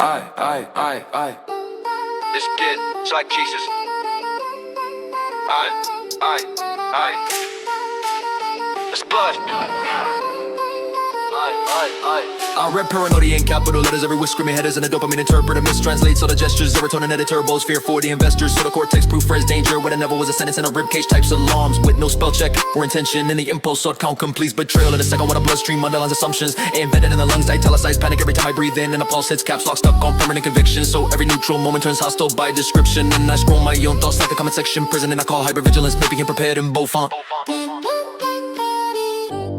I. This kid, it's like Jesus. I. It's blood. I rep paranoia in capital letters everywhere, screaming headers and a dopamine interpreter mistranslates all the gestures. Serotonin edit turbos, fear for the investors. So the cortex proof for his danger. When it never was a sentence in a ribcage types alarms with no spell check or intention. In the impulse sought count completes betrayal. In a second when a bloodstream underlines assumptions embedded in the lungs, italicized panic every time I breathe in. And a pulse hits caps lock stuck on permanent conviction. So every neutral moment turns hostile by description. And I scroll my own thoughts like the comment section prison. And I call hypervigilance, maybe prepared in both font.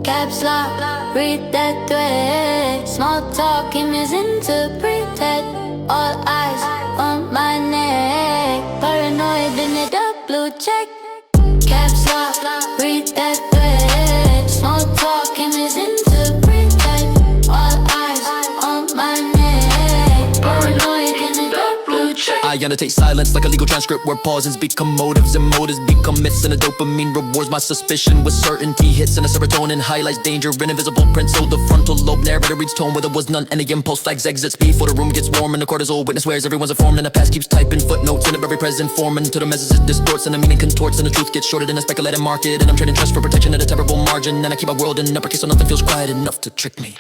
Caps lock, read that thread. Small talk and misinterpreted. All eyes on my neck. Paranoid in the dark blue check. Caps lock, read that thread. Small talk and misinterpreted. All eyes on my neck. Paranoid in the dark blue check. I annotate silence like a legal transcript where pauses become motives and motives become myths. And a dopamine rewards my suspicion with certainty. Hits and a serotonin highlights danger in invisible print. So the frontal lobe narrator reads tone where there was none. And the impulse flags exit speed before the room gets warm. And the cortisol witness wears everyone's informed. And the past keeps typing footnotes in a very present form. Until the message distorts and the meaning contorts. And the truth gets shorted in a speculated market. And I'm trading trust for protection at a terrible margin. And I keep my world in uppercase so nothing feels quiet enough to trick me.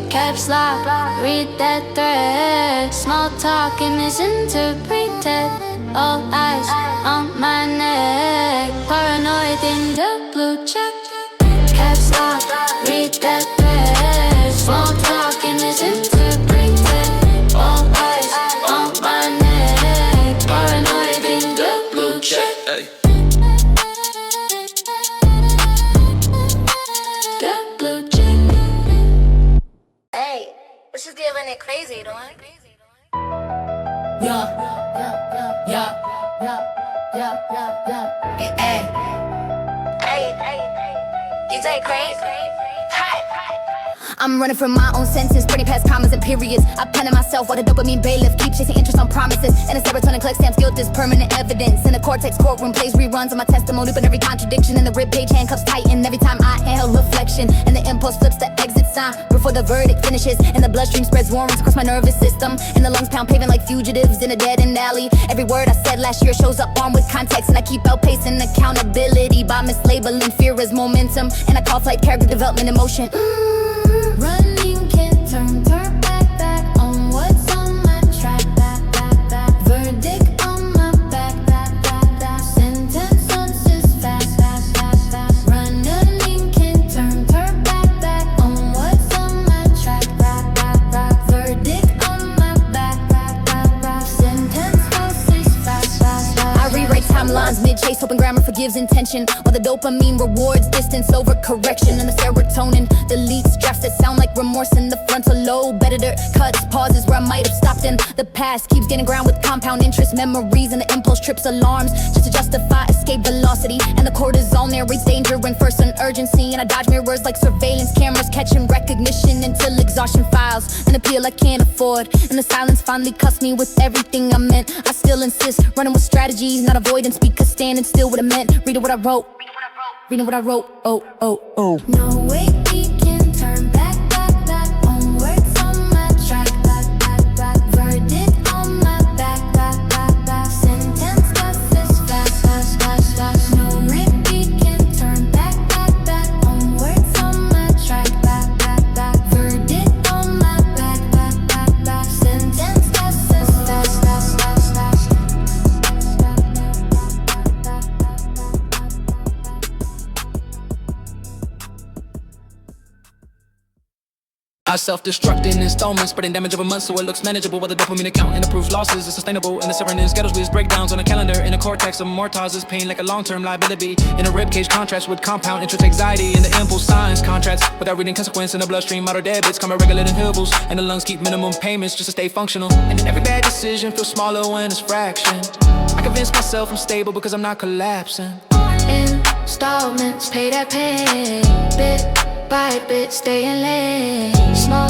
Caps lock, read that thread. Small talk and misinterpreted. All eyes on my neck. Paranoid in the blue check. Caps lock, read that thread. Small talk and misinterpreted. All eyes on my neck. Paranoid in the blue check. The blue check. Hey, let's just giving it crazy, don't I? Yeah. Hey, DJ Crazy. I'm running from my own sentence, spreading past commas and periods. I pen it myself while the dopamine bailiff keep chasing interest on promises. And the serotonin collect stamps guilt is permanent evidence. And the cortex courtroom plays reruns of my testimony, but every contradiction in the ribcage handcuffs tighten every time I inhale reflection. And the impulse flips the exit sign before the verdict finishes. And the bloodstream spreads warrants across my nervous system. And the lungs pound paving like fugitives in a dead-end alley. Every word I said last year shows up armed with context. And I keep outpacing accountability by mislabeling fear as momentum. And I call flight character development in motion. Running can turn back on what's on my track. Verdict on my back. Sentence answers fast. Running can turn back on what's on my track. Verdict on my back. Sentence answers fast. I rewrite timelines mid-chase, hoping grammar forgives intention, while the dopamine rewards distance over correction. And the serotonin deletes drafts that sound like remorse in the frontal lobe. Editor cuts pauses where I might have stopped, and the past keeps getting ground with compound interest memories. And the impulse trips alarms just to justify escape velocity. And the cortisol narrates danger and first an urgency. And I dodge mirrors like surveillance cameras, catching recognition until exhaustion files an appeal I can't afford. And the silence finally cuts me with everything I meant. I still insist, running with strategies, not avoidance, because standing still what I meant. Reading what I wrote, oh. No way we can turn back on words on my track. Verdict on my back. Sentence passes fast. No way we can turn back on words on my track. Verdict on my back. Sentence passes fast. I self-destruct in installments, spreading damage over months so it looks manageable. While the dopamine account and approves losses is sustainable. And the serotonin schedules with breakdowns on a calendar. In the cortex amortizes pain like a long-term liability. In a ribcage contrast with compound interest anxiety. And the impulse signs contracts without reading consequence. In the bloodstream auto debits come regulated intervals. And the lungs keep minimum payments just to stay functional. And then every bad decision feels smaller when it's fraction. I convince myself I'm stable because I'm not collapsing. Installments, pay that pay. Bit by bit, staying late. Small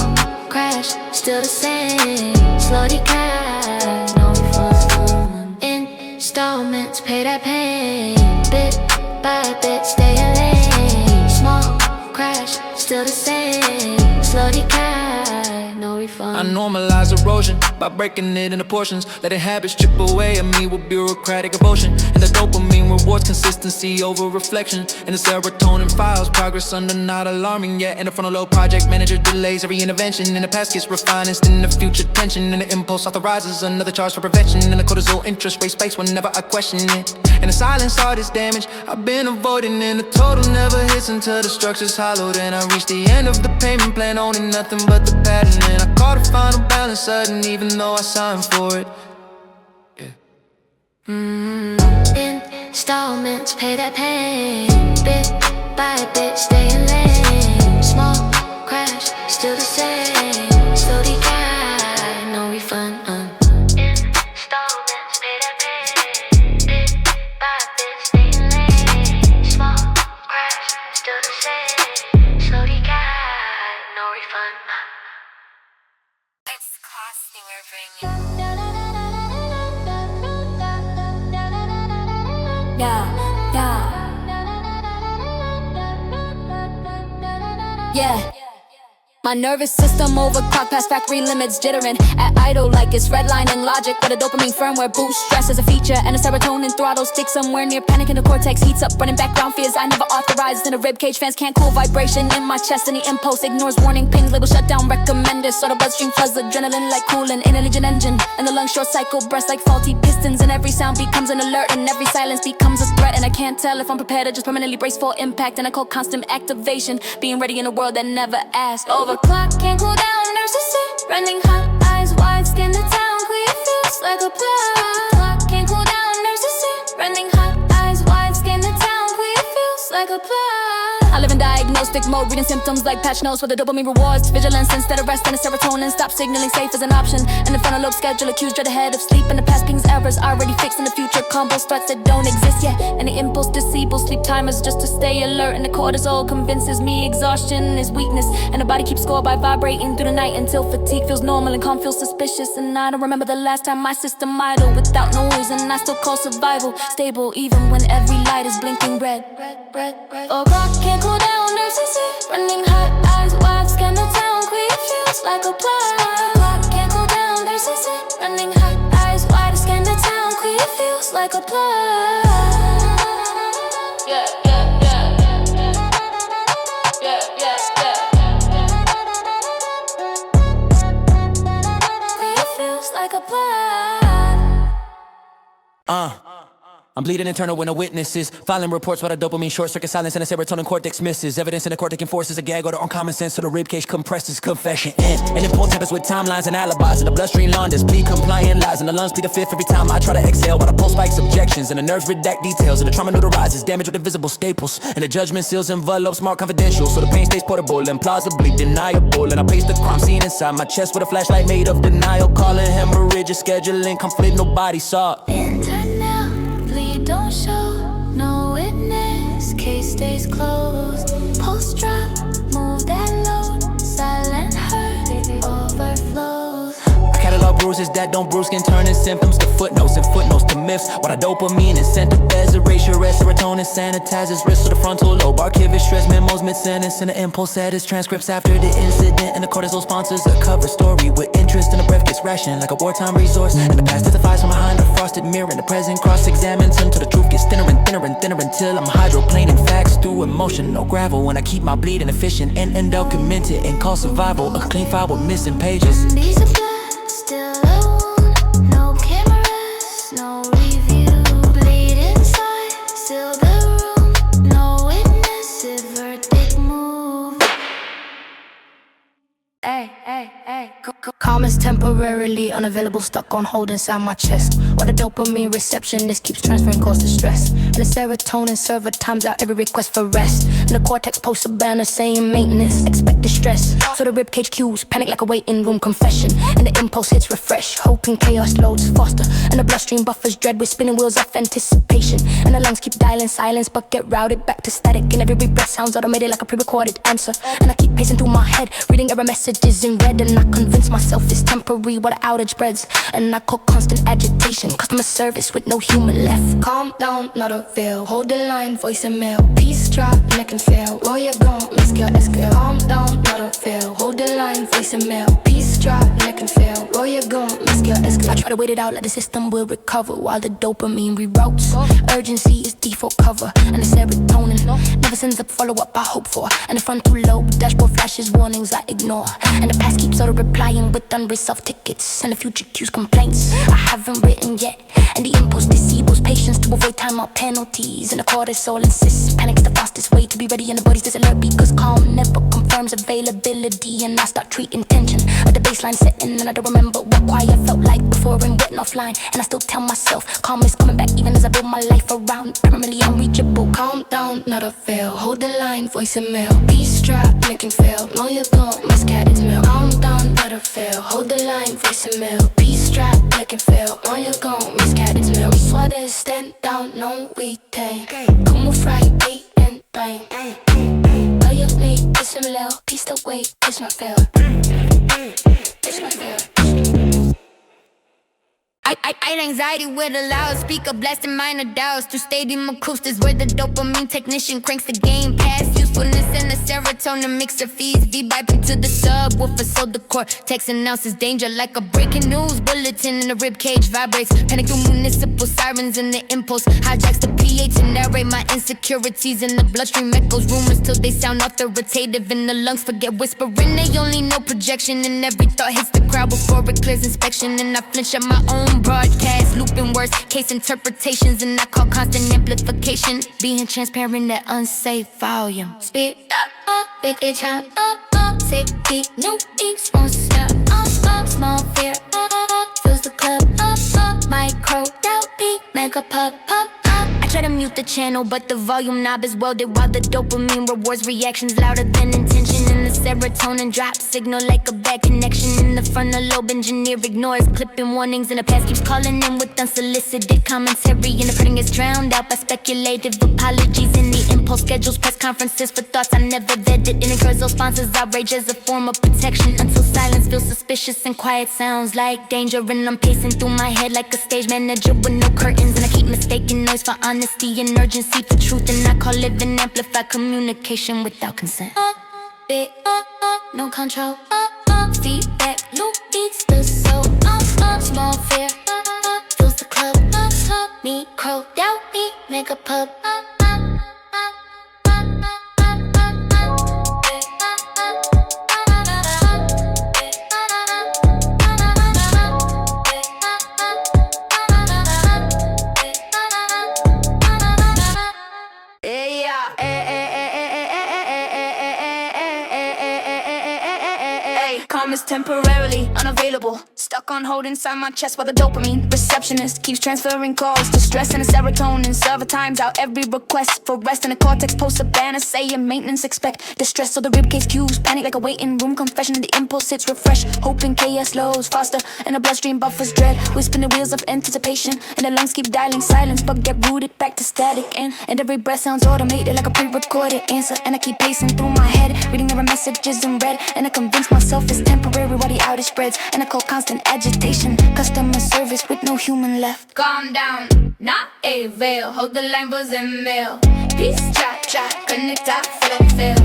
crash, still the same. Slow decay, no refund. Installments, pay that pay. Bit by bit, staying late. Small crash, still the same. Slow decay, no refund. fun. I normalize erosion by breaking it into portions, letting habits chip away at me with bureaucratic emotion. And the dopamine rewards consistency over reflection. And the serotonin files progress under not alarming yet. And the frontal lobe project manager delays every intervention. And the past gets refined instead of the future tension. And the impulse authorizes another charge for prevention. And the cortisol interest rate spikes whenever I question it. And the silence all this damage I've been avoiding. And the total never hits until the structure's hollowed. And I reach the end of the payment plan, owning nothing but the pattern. And I call the final balance sudden even though I signed for it. Installments, pay that pain. Bit by bit, stay in lane. Small crash, still the same. Slow decline, no refund. Installments, pay that pain. Bit by bit, stay in lane. Small crash, still the same. Slow decline, no refund. It's costing, we're bringing. Yeah. My nervous system overclocked past factory limits, jittering at idle like it's redlining logic. But a dopamine firmware boosts stress as a feature, and a serotonin throttle sticks somewhere near panic, and the cortex heats up, running background fears I never authorized. And the ribcage fans can't cool vibration in my chest, and the impulse ignores warning pings, label shutdown recommended. So the bloodstream floods adrenaline like cooling in an engine, and the lungs short cycle breaths like faulty pistons. And every sound becomes an alert, and every silence becomes a threat. And I can't tell if I'm prepared to just permanently brace for impact. And I call constant activation being ready in a world that never asked. Overclock, can't cool down, nerves are sick. Running hot, eyes wide, skin the town, clear feels like a plug. Clock, can't cool down, nerves are sick. Running hot, eyes wide, skin the town, clear feels like a plug. I live in diagnostic mode, reading symptoms like patch notes, where the dopamine rewards vigilance instead of rest, and the serotonin stops signaling safe as an option. And the frontal lobe schedule accused dread ahead of sleep, and the past pings errors already fixed, and the future combos threats that don't exist yet. And the impulse disables sleep timers just to stay alert, and the cortisol convinces me exhaustion is weakness, and the body keeps score by vibrating through the night until fatigue feels normal and calm feels suspicious. And I don't remember the last time my system idle without noise, and I still call survival stable even when every light is blinking red. Oh, rock can't cool down, nerves are sick. Running hot, eyes wide, scan the town, clear feels like a plug. Rock can't cool down, nerves are sick. Running hot, eyes wide, scan the town, clear feels like a plug. Yeah, yeah, yeah, yeah, yeah, yeah. Clear feels like a plug. I'm bleeding internal with no witnesses, filing reports while the dopamine short circuit silence and the serotonin cortex misses. Evidence in the cortex enforces a gag or the uncommon sense, so the ribcage compresses confession in. And it pull tempers with timelines and alibis, and the bloodstream launders plead compliant lies, and the lungs plead the fifth every time I try to exhale, while the pulse spikes objections, and the nerves redact details, and the trauma notarizes damage with invisible staples, and the judgment seals envelopes marked confidential, so the pain stays portable and plausibly deniable. And I paste the crime scene inside my chest with a flashlight made of denial, calling hemorrhage a scheduling conflict nobody saw. Internal bleed don't show, no witness, case stays closed. Post drop, move that load, silent hurt overflows. Catalog bruises that don't bruise can turn in symptoms to footnotes, and footnotes to myths. While the dopamine incentive bears erasure, serotonin sanitizes risks to the frontal lobe. Archivist stress memos mid-sentence, and the impulse edits transcripts after the incident. And the cortisol sponsors a cover story with interest, and the breath gets rationed like a wartime resource. And the past testifies from behind a frosted mirror, and the present cross-examines until the truth gets thinner and thinner and thinner, until I'm hydroplaning facts through emotional gravel. When I keep my bleeding efficient and documented and call survival a clean file with missing pages. These are blood, still alone, no cameras, no review. Bleed inside, still the room, no witness, if verdict move. Ay, ay, ay. Calm is temporarily unavailable, stuck on hold inside my chest. While the dopamine receptionist keeps transferring calls to stress, and the serotonin server times out every request for rest. And the cortex posts a banner saying maintenance, expect distress. So the ribcage cues panic like a waiting room confession, and the impulse hits refresh, hoping chaos loads faster. And the bloodstream buffers dread with spinning wheels of anticipation, and the lungs keep dialing silence but get routed back to static. And every breath sounds automated like a pre-recorded answer. And I keep pacing through my head, reading error messages in red, and I convince myself it's temporary while the outage spreads. And I call constant agitation everything. Customer service with no human left. Calm down, not a veil. Hold the line, voice and mail. Peace drop, neck and fail. Where you gon', miscale, escale. Calm down, not a veil. Hold the line, voice and mail. Peace drop, neck and fail. Where you gon', miscale, escale. I try to wait it out like the system will recover while the dopamine reroutes. Urgency is default cover, and the serotonin never sends up follow-up I hope for. And the frontal lobe dashboard flashes warnings I ignore. And the past keeps auto-replying with unresolved tickets. And the future cues complaints I haven't written yet. And the impulse disables patience to avoid timeout penalties. And the cortisol insists panic's the fastest way to be ready. And the body's alert because calm never confirms availability. And I start treating tension at the baseline setting. And I don't remember what quiet felt like before and went offline. And I still tell myself calm is coming back even as I build my life around permanently unreachable. Calm down, not a fail. Hold the line, voice and mail. Peace drop, neck and fail. Know you gon' miss cat its mail. Calm down, not a fail. Hold the line, voice and mail. Peace drop, neck and fail. Know you gon' miss cat its mail. Sweater, stand down, no retain. Como fry, eat and bang. Know you need this and mail. Peace the way, it's not fail. It's not fail. I anxiety with a loudspeaker blasting minor doubts through stadium acoustics where the dopamine technician cranks the game past usefulness and the serotonin mixer feeds V-biping to the subwoofer so the cortex announces danger like a breaking news bulletin and the ribcage vibrates panic through municipal sirens and the impulse hijacks the pH and narrate my insecurities and the bloodstream echoes rumors till they sound authoritative and the lungs forget whispering they only know projection and every thought hits the crowd before it clears inspection and I flinch at my own broadcast, looping worst case interpretations, and I call constant amplification. Being transparent at unsafe volume. Speed up, big itch up, safety, new beats, won't stop, small fear, fills the club, micro, doubt beat, mega pop. I try to mute the channel, but the volume knob is welded while the dopamine rewards reactions louder than intention. And the serotonin drops signal like a bad connection. In the frontal lobe engineer ignores clipping warnings, and the past keeps calling in with unsolicited commentary. And the printing is drowned out by speculative apologies. And the impulse schedules press conferences for thoughts I never vetted. And encourage those sponsors outrage as a form of protection until silence feels suspicious and quiet sounds like danger. And I'm pacing through my head like a stage manager with no curtains. And I keep mistaking noise for honesty and urgency for truth, and I call it an amplified communication without consent. Big, no control, feedback, loop beats the soul, small fear, fills the club, micro, doubt beat, mega pub. Calm is temporarily unavailable. Stuck on hold inside my chest while the dopamine receptionist keeps transferring calls to stress and the serotonin. Server times out every request for rest, and the cortex posts a banner saying maintenance expect distress. So the ribcage cues panic like a waiting room confession, and the impulse hits refresh, hoping chaos slows faster, and the bloodstream buffers dread. We spin the wheels of anticipation, and the lungs keep dialing silence but get rooted back to static. And every breath sounds automated like a pre-recorded answer, and I keep pacing through my head, reading every messages in red, and I convince myself it's temporary while the outage spreads, and I call constant agitation customer service with no human left. Calm down, not a veil. Hold the line, buzz and mail. Peace, chat, connect, fail.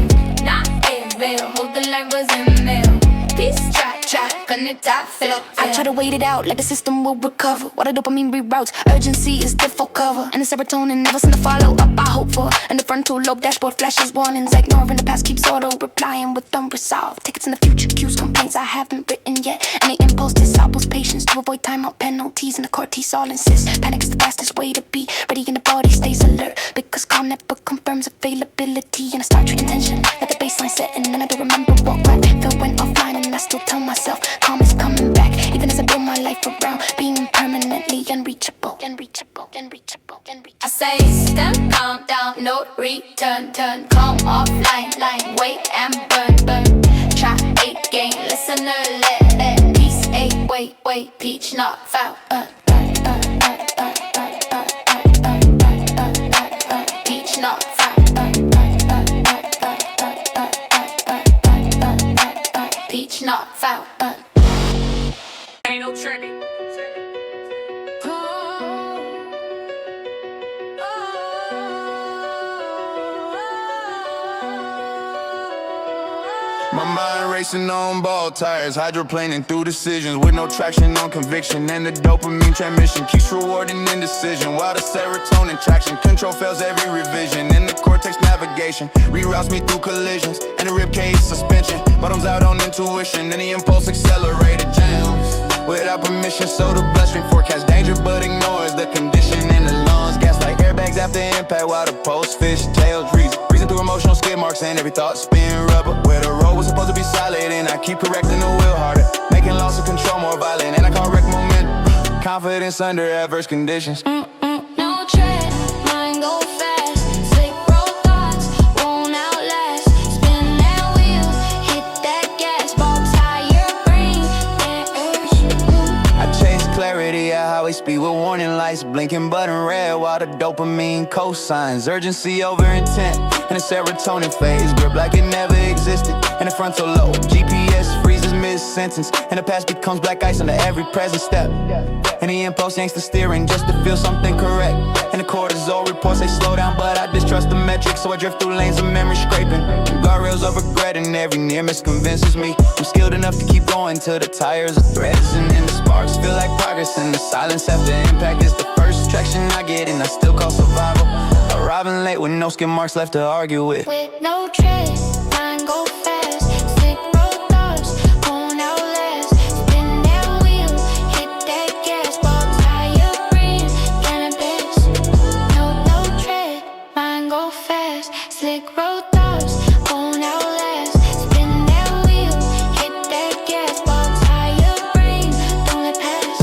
Not a veil. Hold the line, buzz and mail. Peace, chat, connect, fail. I try to wait it out like the system will recover while the dopamine reroutes. Urgency is default cover, and the serotonin never send a follow up I hope for. And the frontal lobe dashboard flashes warnings, ignoring the past keeps auto replying with unresolved tickets. In the future cues complaints I haven't written yet, and the impulse disables patience to avoid timeout penalties. And the cortisol insists panic's the fastest way to be ready, and the body stays alert because calm never confirms availability. And I start treating tension at the baseline setting, and I don't remember what right felt went offline, and I still tell myself calm is coming back even as I build my life around being permanently unreachable. I say step, calm down, no return, turn, calm offline, line, wait and burn. Try 8 game, listener, let peace 8, wait, peach not foul. Peach not foul. Peach not foul. Ain't no tricking. My mind racing on ball tires, hydroplaning through decisions with no traction on conviction, and the dopamine transmission keeps rewarding indecision, while the serotonin traction control fails every revision, and the cortex navigation reroutes me through collisions, and the ribcage suspension bottoms out on intuition, and the impulse accelerated jams without permission, so the bloodstream forecasts danger but ignores the condition in the lungs. Gas like airbags after impact, while the post fish tails reason through emotional skid marks, and every thought spin rubber where the road was supposed to be solid, and I keep correcting the wheel harder, making loss of control more violent, and I can't wreck momentum. Confidence under adverse conditions. No tread, mind go fast. Slick road thoughts won't outlast. Spin that wheel, hit that gas. Ball tire, brain, that urge. I chase clarity at highway speed with warning lights blinking button red, while the dopamine cosigns urgency over intent, and the serotonin phase grip like it never existed, and the frontal lobe GPS freezes mid-sentence, and the past becomes black ice under every present step, and the impulse yanks the steering just to feel something correct, and the cortisol reports they slow down, but I distrust the metrics, so I drift through lanes of memory scraping, and guardrails of regret, and every near miss convinces me I'm skilled enough to keep going till the tires are threads, and then the sparks feel like progress, and the silence after impact is the first traction I get, and I still call survival. Arriving late with no skin marks left to argue with. With no tread, mind go fast. Slick road thoughts won't outlast. Spin that wheel, hit that gas. Ball tire, brain, cannabis. No tread, mind go fast. Slick road thoughts won't outlast. Spin that wheel, hit that gas. Ball tire, brain, don't let pass.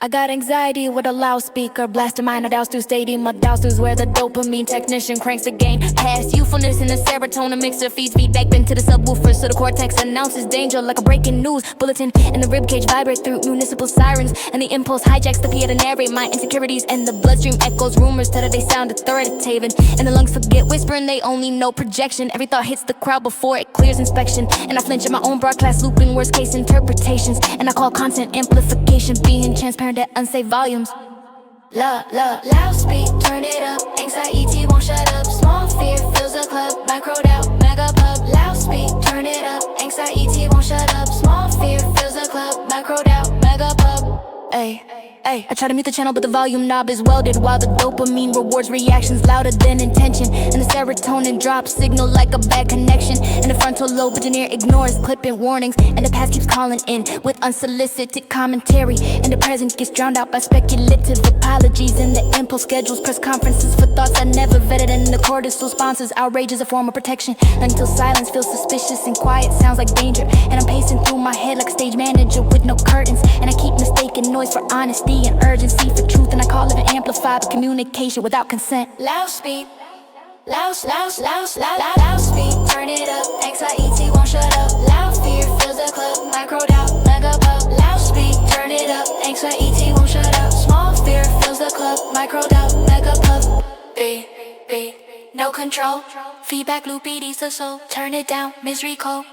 I got anxiety with a loudspeaker, blasting mine, I douse through stadium, I douse through's where the dopamine technician cranks the gain. Past youthfulness in the serotonin mixer feeds feedback into the subwoofer, so the cortex announces danger like a breaking news bulletin, and the ribcage vibrate through municipal sirens, and the impulse hijacks the PA to narrate my insecurities, and the bloodstream echoes rumors till they sound authoritative, and the lungs forget whispering, they only know projection. Every thought hits the crowd before it clears inspection, and I flinch at my own broadcast looping worst case interpretations, and I call content amplification being transparent at unsafe volumes. Loud speed, turn it up. Anxiety won't shut up. Small fear fills the club. Microed out, mega pub. Loud speed, turn it up. Anxiety won't shut up. Small fear fills the club. Microed out, mega pub. Ay, I try to mute the channel, but the volume knob is welded, while the dopamine rewards reactions louder than intention, and the serotonin drops signal like a bad connection, and the frontal lobe engineer ignores clipping warnings, and the past keeps calling in with unsolicited commentary, and the present gets drowned out by speculative apologies, and the impulse schedules press conferences for thoughts I never vetted, and the cortisol sponsors outrage as a form of protection, until silence feels suspicious and quiet sounds like danger, and I'm pacing through my head like a stage manager with no curtains, and I keep mistaking noise for honesty and urgency for truth, and I call it an amplified communication without consent. Loud speed, loud speed, turn it up. Anxiety won't shut up. Loud fear fills the club. Microed out, mega pub. Loud speed, turn it up. Anxiety won't shut up. Small fear fills the club. Microed out, mega pub. B, no control. Feedback loop eats the soul. Turn it down, misery cold.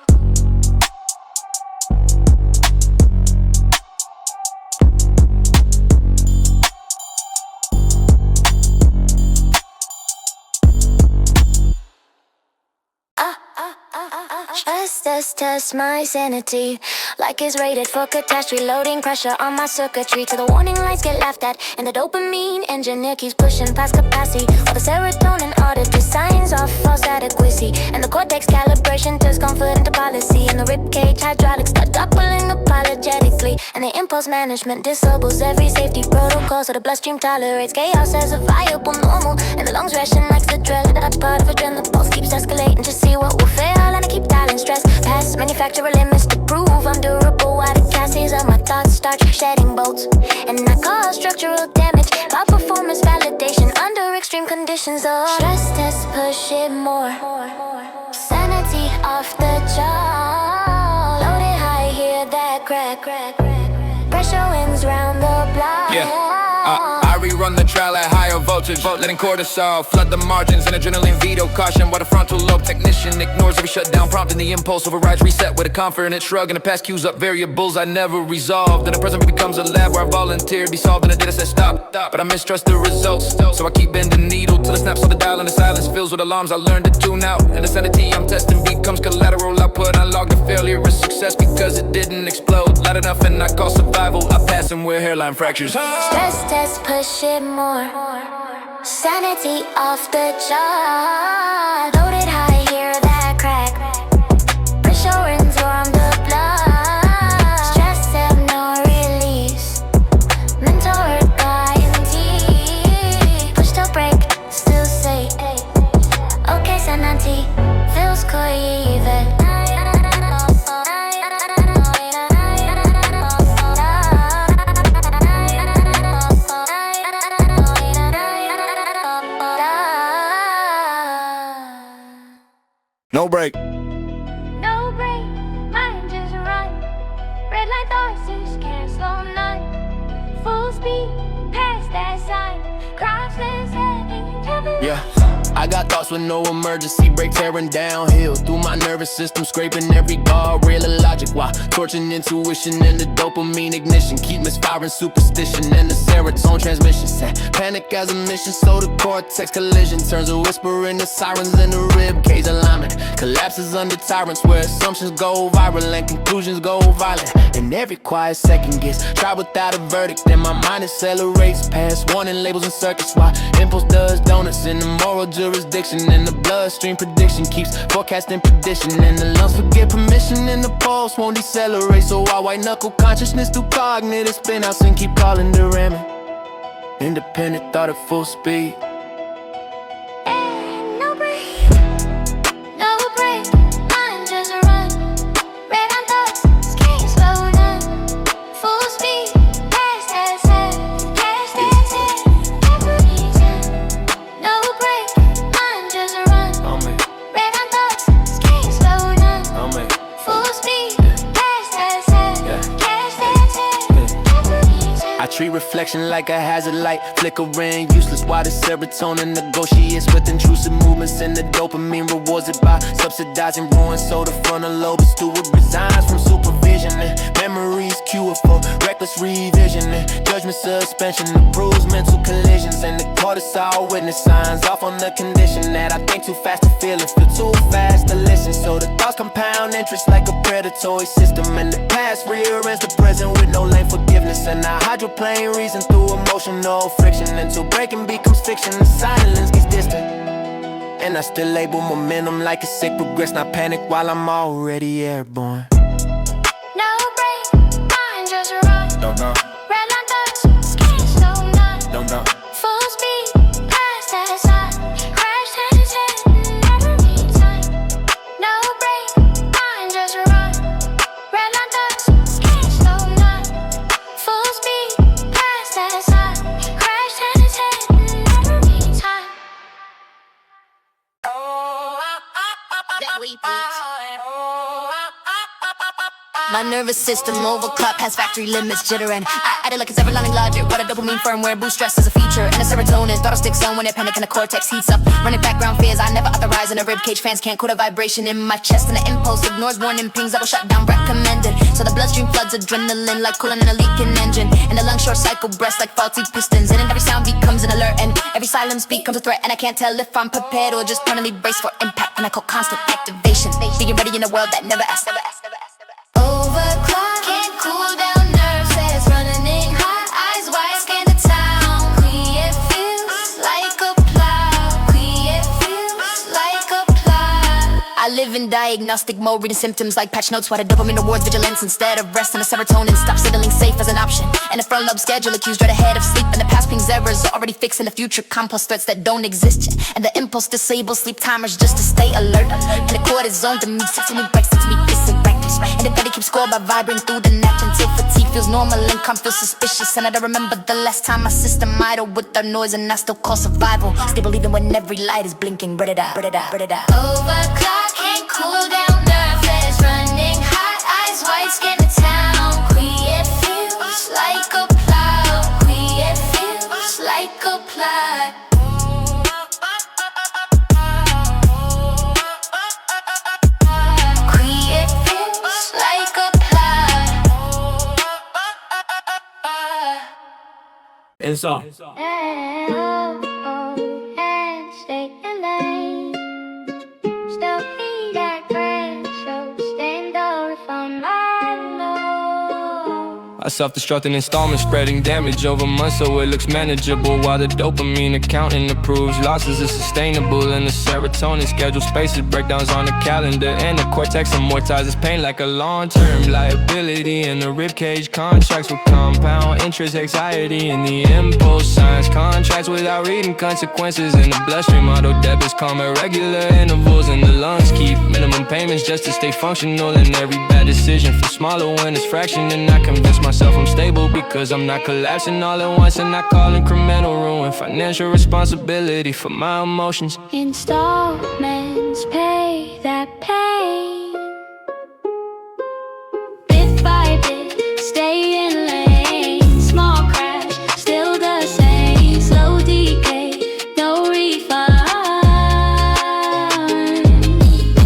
Test my sanity like it's rated for catastrophe. Loading pressure on my circuitry till the warning lights get laughed at, and the dopamine engineer keeps pushing past capacity, while the serotonin audit signs off false adequacy, and the cortex calibration turns comfort into policy, and the ribcage hydraulics start doubling apologetically, and the impulse management disables every safety protocol, so the bloodstream tolerates chaos as a viable normal, and the lungs ration likes the dread. That's part of adrenaline. The pulse keeps escalating to see what will fail, and I keep dialing stress past manufacturer limits to prove I'm durable, while the gases of my thoughts start shedding bolts, and I cause structural damage by performance validation under extreme conditions. Stress test push it more. Sanity off the chart. Loaded high, hear that crack. Pressure winds round the block. I run the trial at higher voltage, letting cortisol flood the margins and adrenaline veto caution, while the frontal lobe technician ignores every shutdown, prompting the impulse overrides reset with a confident shrug, and the past cues up variables I never resolved, and the present becomes a lab where I volunteer to be solved, and the data says stop, but I mistrust the results, so I keep bending the needle till it snaps on the dial, and the silence fills with alarms I learned to tune out, and the sanity I'm testing becomes collateral output. I log the failure as success because it didn't explode loud enough, and I call survival. I pass and wear hairline fractures. Stress test, push it more. Sanity off the chart. Loaded high, hear that crack. Pressure runs warm the blood. Stress have no release. Mental work INT. Push to break, still say. Okay, sanity feels coeven. No break. No break, mind just run. Red light horses can't slow none. Full speed, past that sign. Crossless heading. Yeah, I got thoughts with no emergency brake, tearing downhill through my nervous system, scraping every guardrail of logic while torching intuition and the dopamine ignition keep misfiring superstition and the serotonin transmission set panic as a mission, so the cortex collision turns a whisper into sirens in the rib cage alignment collapses under tyrants where assumptions go viral and conclusions go violent, and every quiet second gets tried without a verdict, and my mind accelerates past warning labels and circuits while impulse does donuts in the moral jurisdiction, and the bloodstream prediction keeps forecasting perdition, and the lungs forget permission and the pulse won't decelerate, so I white knuckle consciousness through cognitive spinouts and keep calling the ramming independent thought at full speed. No break, no break, mind just run. Red on thoughts, can't slow down. Full speed, past that set, past that set. Every time, no break, mind just run. Red on thoughts, can't slow down. Full speed, past that set, past that set. Every time. I treat reflection like a hazard light, flickering, useless while the serotonin negotiates with intrusive movements, and the dopamine rewards it by subsidizing ruin, so the frontal lobe steward resigns from supervision, and memories cure for reckless revision, and judgment suspension approves mental collisions, and the cortisol witness signs off on the condition that I think too fast to feel and feel too fast to listen, so the thoughts compound interest like a predatory system, and the past rearranges the present with no lane forgiveness, and I hydroplane reason through emotional friction until breaking becomes fiction and silence gets distant, and I still label momentum like a sick progress, not panic while I'm already airborne. No break, mind just run. Don't know, Red line thoughts, can't slow down. don't know. Full speed, past that sign. Crash head, every time. No break, mind just run. Red line thoughts, can't slow down. Full speed, past that sign. Crash head, every time. That way, bitch. My nervous system overclock has factory limits jittering. I added like it's ever learning logic, but a dopamine firmware boost stress is a feature. And the serotonin thought sticks on when it panic and the cortex heats up. Running background fears I never authorize in a ribcage. Fans can't quote a vibration in my chest, and the impulse ignores warning pings that will shut down recommended. So the bloodstream floods adrenaline like cooling in a leaking engine, and the lungs short cycle breaths like faulty pistons. And every sound becomes an alert, and every silence becomes a threat. And I can't tell if I'm prepared or just permanently braced for impact. And I call constant activation, being ready in a world that never asks. Overclock, can't cool down, nerves fast, running in hot, eyes wide, scan the town. It feels like a plow. It feels like a plow. I live in diagnostic mode, reading symptoms like patch notes while the dopamine rewards vigilance instead of rest, and the serotonin stops signaling safe as an option. And the front lobe schedule accused right ahead of sleep, and the past pings errors are already fixed, and the future compost threats that don't exist yet. And the impulse disables sleep timers just to stay alert, and the cortisone to me sets me breaks to me pissing breakfast. And the body keeps score by vibrating through the nap until fatigue feels normal and calm feels suspicious. And I don't remember the last time my system idle with the noise, and I still call survival. Stable even when every light is blinking. Overclock, can't cool down, nervous, running hot, eyes wide, scan the town. It feels like a plow. It feels like And so And stay in lane. Still feel that pressure. Stand up if I'm I self-destruct in installments, spreading damage over months so it looks manageable. While the dopamine accounting approves losses is sustainable. And the serotonin schedule spaces breakdowns on the calendar. And the cortex amortizes pain like a long-term liability. And the ribcage contracts with compound interest anxiety. And the impulse signs contracts without reading consequences. And the bloodstream auto debits come at regular intervals. And the lungs keep minimum payments just to stay functional. And every bad decision feels smaller when it's fractioned. And I convince myself I'm stable because I'm not collapsing all at once. And I call incremental ruin financial responsibility for my emotions. installments pay that pain. Bit by bit, stay in lane. Small crash, still the same. Slow decay, no refund.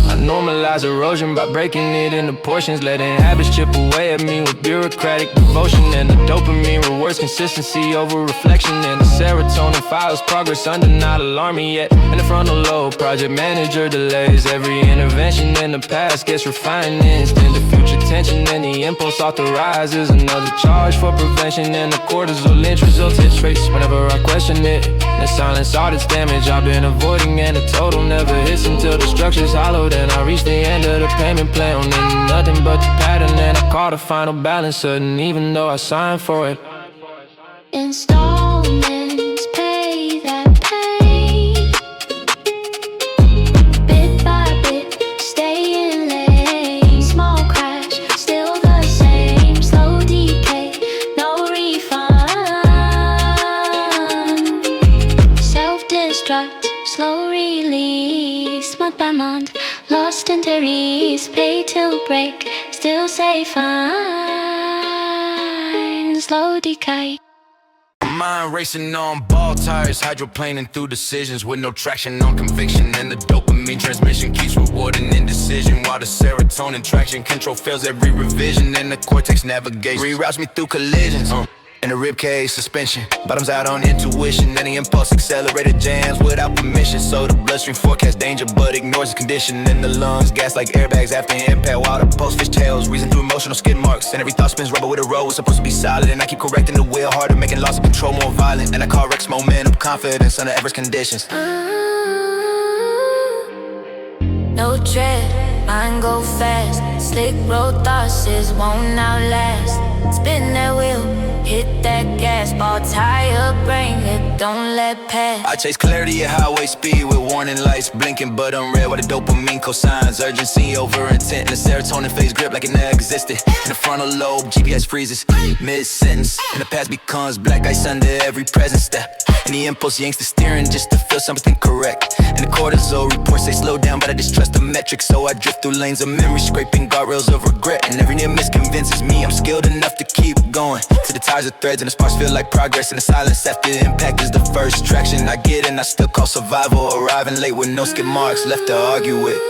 I normalize erosion by breaking it into portions, letting habits chip away at me with bureaucratic devotion. And the dopamine rewards consistency over reflection. And the serotonin files progress under not alarming yet. And the frontal lobe project manager delays every intervention. In the past gets refined instant to future tension. And the impulse authorizes another charge for prevention. And the cortisol lynch results hit trace whenever I question it. The silence audits damage I've been avoiding. And the total never hits until the structure's hollow. Then I reach the end of the payment plan on nothing but the pattern. And I call the final balance certain even though I signed for it. Installments pay that pain. Bit by bit, stay in lane. Small crash, still the same. Slow decay, no refund. Self-destruct, slow release. Month by month, lost in theories. Pay till break, still say fine. Slow decay. Mind racing on ball tires, hydroplaning through decisions with no traction on conviction. And the dopamine transmission keeps rewarding indecision, while the serotonin traction control fails every revision. And the cortex navigation reroutes me through collisions. And the ribcage suspension bottoms out on intuition. And the impulse accelerator jams without permission. So the bloodstream forecasts danger but ignores the condition. And the lungs gas like airbags after impact, while the pulse fish tails reason through emotional skid marks. And every thought spins rubber with a road, it's supposed to be solid. And I keep correcting the wheel harder, making loss of control more violent. And I call Rex momentum confidence under adverse conditions. No tread, mind go fast. Slick road thoughts won't outlast. Spin that wheel, hit that gas. Ball tire, brain it, don't let pass. I chase clarity at highway speed with warning lights blinking but unread, while the dopamine cosigns urgency over intent. And the serotonin phase grip like it never existed. In the frontal lobe, GPS freezes mid-sentence. And the past becomes black ice under every present step. And the impulse yanks the steering just to feel something correct. And the cortisol reports say slow down, but I distrust the metrics. So I drift through lanes of memory, scraping guardrails of regret. And every near miss convinces me I'm skilled enough to keep going. To the ties of threads and the sparks feel like progress. And the silence after impact is the first traction I get. And I still call survival arriving late with no skid marks left to argue with.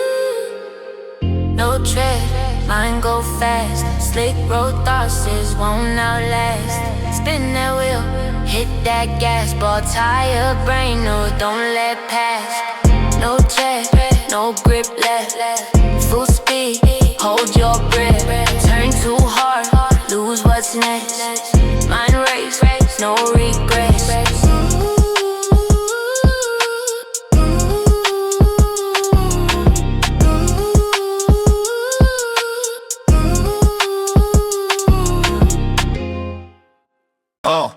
No tread, mind go fast. Slick road thoughts won't outlast. Spin that wheel, hit that gas. Ball tire, brain no, don't let pass. No tread, no grip left. Full speed, hold your breath. Turn too hard, lose what's next. Mind race, no regrets. Oh.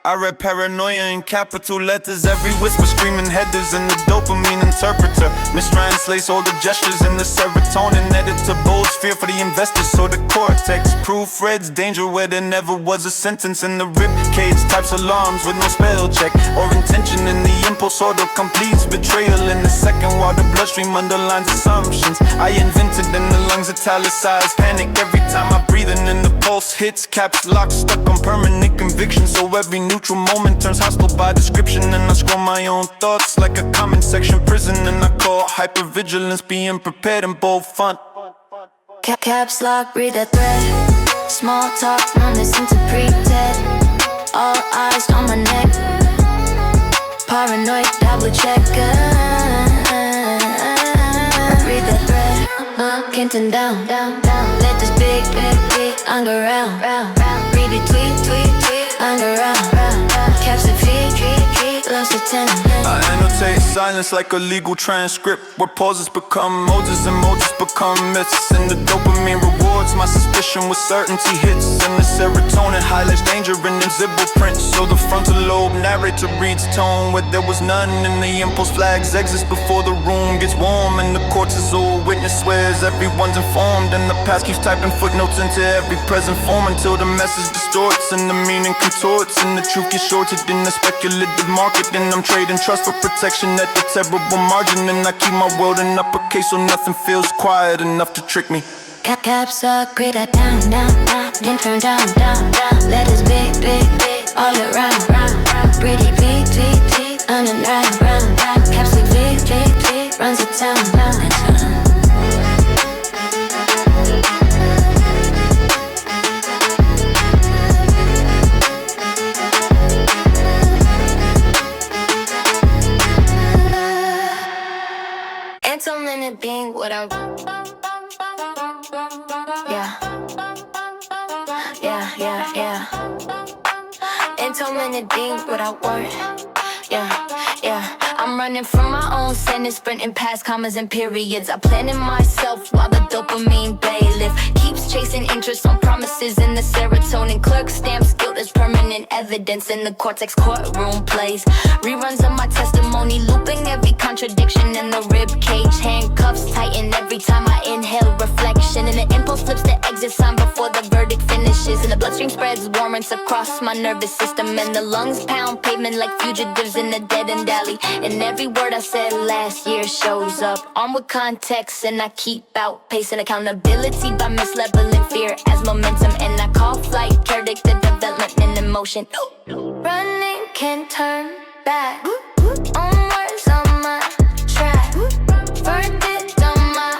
I read paranoia in capital letters. Every whisper screaming headers in the dopamine interpreter. Mistranslates all the gestures in the serotonin editor. Bold fear for the investors, so the cortex proofreads danger where there never was a sentence. In the rib cage types alarms with no spell check or intention. And the impulse order completes betrayal in the second, while the bloodstream underlines assumptions I invented. And the lungs italicize panic every time I breathe in. And the pulse hits caps lock, stuck on permanent conviction. So every neutral moment turns hostile by description. And I scroll my own thoughts like a comment section prison. And I call hypervigilance being prepared in bold font. Caps lock, read the thread. Small talk, none listen to pretend. All eyes on my neck. Paranoid, double check. Read the thread. Kenton down. Let this big underground. Read it, tweet underground. Caps the feet, lost the 10. I annotate silence like a legal transcript, where pauses become Moses and Moses become myths. And the dopamine rewards my suspicion with certainty hits, and the serotonin highlights danger in invisible print. So the frontal lobe narrator reads tone where there was none, and the impulse flags exist before the room gets warm. And the cortisol witness swears everyone's informed, and the past keeps typing footnotes into every present form until the message distorts and the meaning contorts, and the truth gets shorted in the speculative market. And I'm trading trust for protection at the terrible margin, and I keep my world in uppercase so nothing feels quiet enough to trick me. Caps up, grade that down, then turn down. Let us big, all around. Pretty tweet, underground. Caps like big, runs the town. Intimate being what I Yeah. Intimate being what I want. Yeah. I'm running from my own sentence, sprinting past commas and periods. I plan it myself while the dopamine bailiff keeps chasing interest on promises, and the serotonin clerk stamps guilt as permanent evidence in the cortex courtroom plays. Reruns of my testimony, looping every contradiction in the rib cage. Handcuffs tighten every time I inhale reflection, and the impulse flips the exit sign before the verdict finishes. And the bloodstream spreads warrants across my nervous system, and the lungs pound pavement like fugitives in a dead-end alley. And every word I said last year shows up, armed with context, and I keep outpacing accountability by mislabeling fear as momentum. And I call flight, predict the development in emotion. Running can't turn back. Onwards on my track. Verdict on my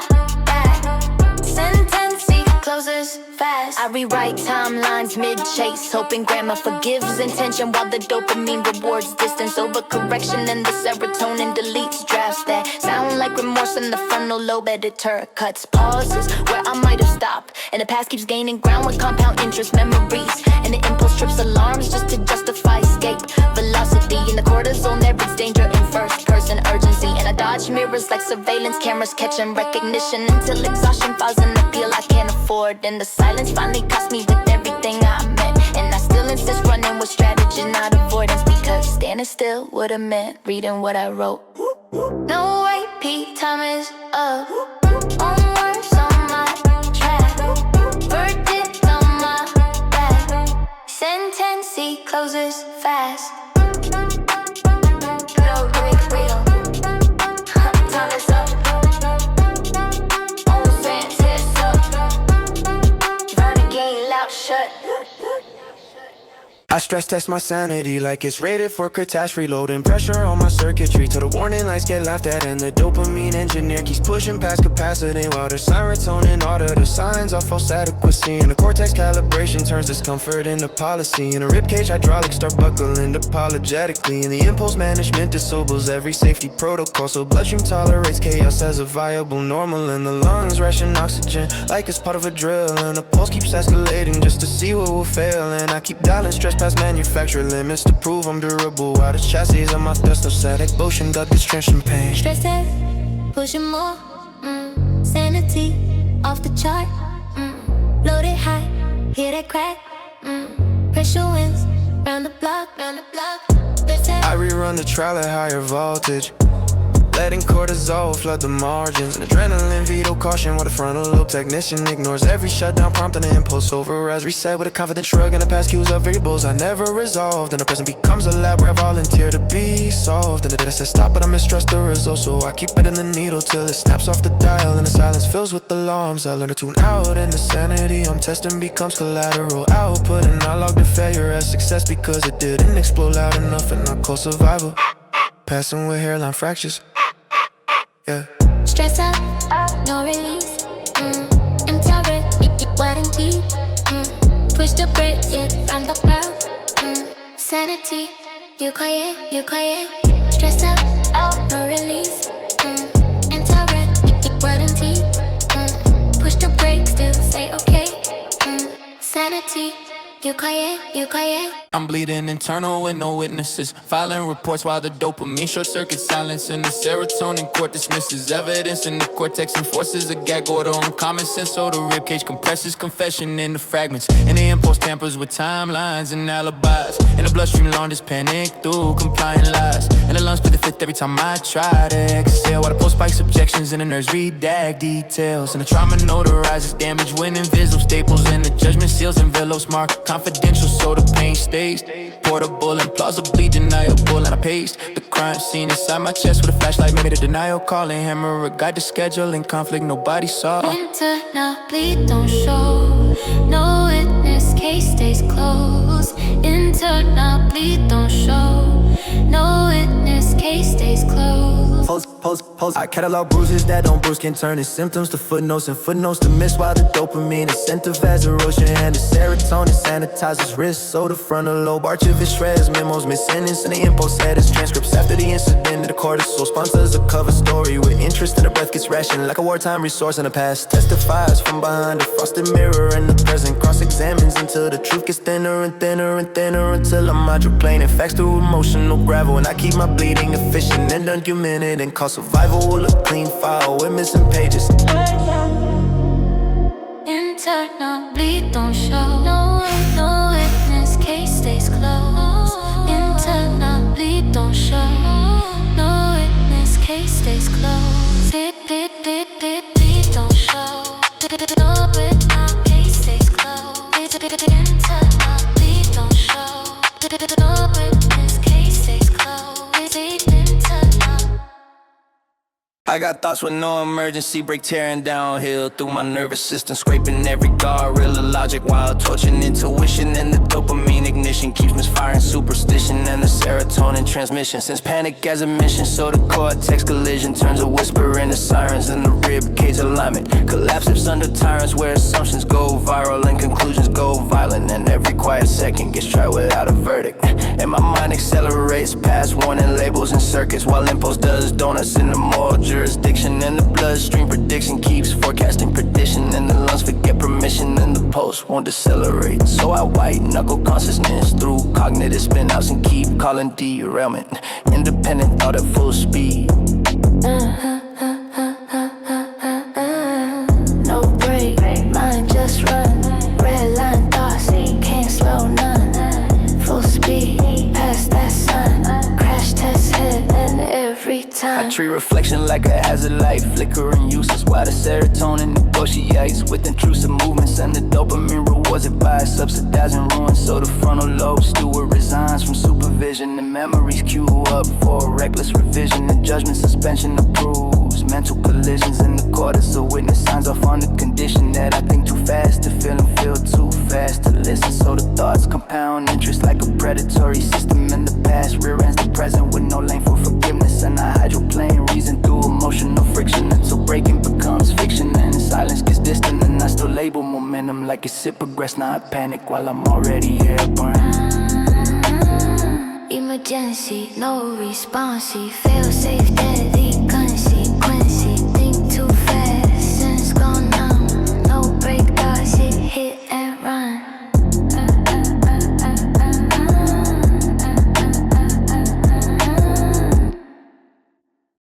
back. Sentence closes fast. I rewrite timelines mid-chase, hoping grammar forgives intention while the dopamine rewards distance over correction, and the serotonin deletes drafts that sound like remorse in the frontal lobe. Editor cuts pauses where I might have stopped, and the past keeps gaining ground with compound interest memories, and the impulse trips alarms just to justify escape velocity, and the cortisol there reads danger in first person urgency. And I dodge mirrors like surveillance cameras catching recognition until exhaustion files an appeal I can't afford, and the silence finally cost me with everything I meant. And I still insist running with strategy, not avoidance, because standing still would've meant reading what I wrote. No repeat, time is up. Onwards on my track. Verdict on my back. Sentence closes fast. Real. Time is up. On sentence up. Renegade loud shut. I stress test my sanity like it's rated for catastrophe. Loading pressure on my circuitry till the warning lights get laughed at, and the dopamine engineer keeps pushing past capacity while the serotonin order the signs of false adequacy, and the cortex calibration turns discomfort into policy, and the ribcage hydraulics start buckling apologetically, and the impulse management disobeys every safety protocol, so bloodstream tolerates chaos as a viable normal, and the lungs ration oxygen like it's part of a drill, and the pulse keeps escalating just to see what will fail, and I keep dialing stress past manufacturer limits to prove I'm durable, while the chassis on my dust of static motion got this trenching pain. Stress test, pushing more, sanity off the chart, loaded high, hear that crack, pressure winds round the block. I rerun the trial at higher voltage, letting cortisol flood the margins, and adrenaline veto caution while the frontal lobe technician ignores every shutdown prompt, and the impulse overrides reset with a confident shrug, and the past cues of variables I never resolved, and the present becomes a lab where I volunteer to be solved, and the data says stop but I mistrust the result, so I keep bending the needle till it snaps off the dial, and the silence fills with alarms. I learn to tune out, and the sanity I'm testing becomes collateral output, and I log the failure as success because it didn't explode loud enough, and I call survival passing with hairline fractures. Yeah. Stress up, no release. I'm tired. Push the brakes, yeah, I'm the crowd. Sanity, you quiet, stress out, no release. Interact, word and teeth. Push the brakes, still say okay. Sanity, you quiet. I'm bleeding internal with no witnesses. Filing reports while the dopamine short circuit silence. And the serotonin court dismisses evidence. And the cortex enforces a gag order on common sense. So the ribcage compresses confession into fragments. And the impulse tampers with timelines and alibis. And the bloodstream launders panic through compliant lies. And the lungs plead the fifth every time I try to exhale. While the pulse spikes objections and the nerves redact details. And the trauma notarizes damage when invisible staples. And the judgment seals envelopes mark confidential, so the pain stays portable and plausibly deniable. And I paced the crime scene inside my chest with a flashlight, made me the denial calling hammer, a guide to schedule in conflict nobody saw. Internal bleed don't show, no witness, case stays closed. Internal bleed don't show, no witness, case stays closed. Post. I catalog bruises that don't bruise can turn its symptoms to footnotes and footnotes to miss while the dopamine incentivizes erosion and the serotonin sanitizes wrists. So the frontal lobe archivist shreds memos, mid-sentence and the impulse edits transcripts after the incident of the cortisol sponsors a cover story with interest and the breath gets rationed like a wartime resource in the past. Testifies from behind a frosted mirror in the present, cross-examines until the truth gets thinner and thinner and thinner until I'm hydroplaning facts through emotional gravel. And I keep my bleeding efficient and unhumaned and call survival a clean file with missing pages. Internal bleed don't show, no witness, case stays closed. Internal bleed don't show, no witness, case stays closed. Bleed don't show, no witness, case stays closed. Internal bleed don't show, no witness, case stays closed. Internal. I got thoughts with no emergency brake tearing downhill through my nervous system, scraping every guardrail of logic while torching intuition. And the dopamine ignition keeps misfiring superstition and the serotonin transmission sends panic as a mission. So the cortex collision turns a whisper into sirens, and the rib cage alignment collapses under tyrants where assumptions go viral and conclusions go violent. And every quiet second gets tried without a verdict, and my mind accelerates past warning labels and circuits while impulse does donuts in the moral jurisdiction. And the bloodstream prediction keeps forecasting perdition, and the lungs forget permission and the pulse won't decelerate. So I white knuckle consciousness through cognitive spinouts and keep calling derailment independent thought at full speed. No break, mind just run. Red line thoughts, can't slow none. Full speed, past that sun. Crash test hit, and every time I treat reflection like a hazard light, flickering useless while the serotonin negotiates with intrusive movements, and the dopamine rewards it by subsidizing ruin. So the frontal lobe steward resigns from supervision, and memories queue up for a reckless revision, and judgment suspension approves mental collisions. And the cortisol witness signs off on the condition that I think too fast to feel and feel too fast to listen. So the thoughts compound interest like a predatory system, and the past rear ends the present with no lane for forgiveness. And I hydroplane reason through emotional friction until breaking becomes fiction, and silence gets distant. And I still label momentum like it's it progress, not panic while I'm already airborne. Emergency, no response, feel safe, deadly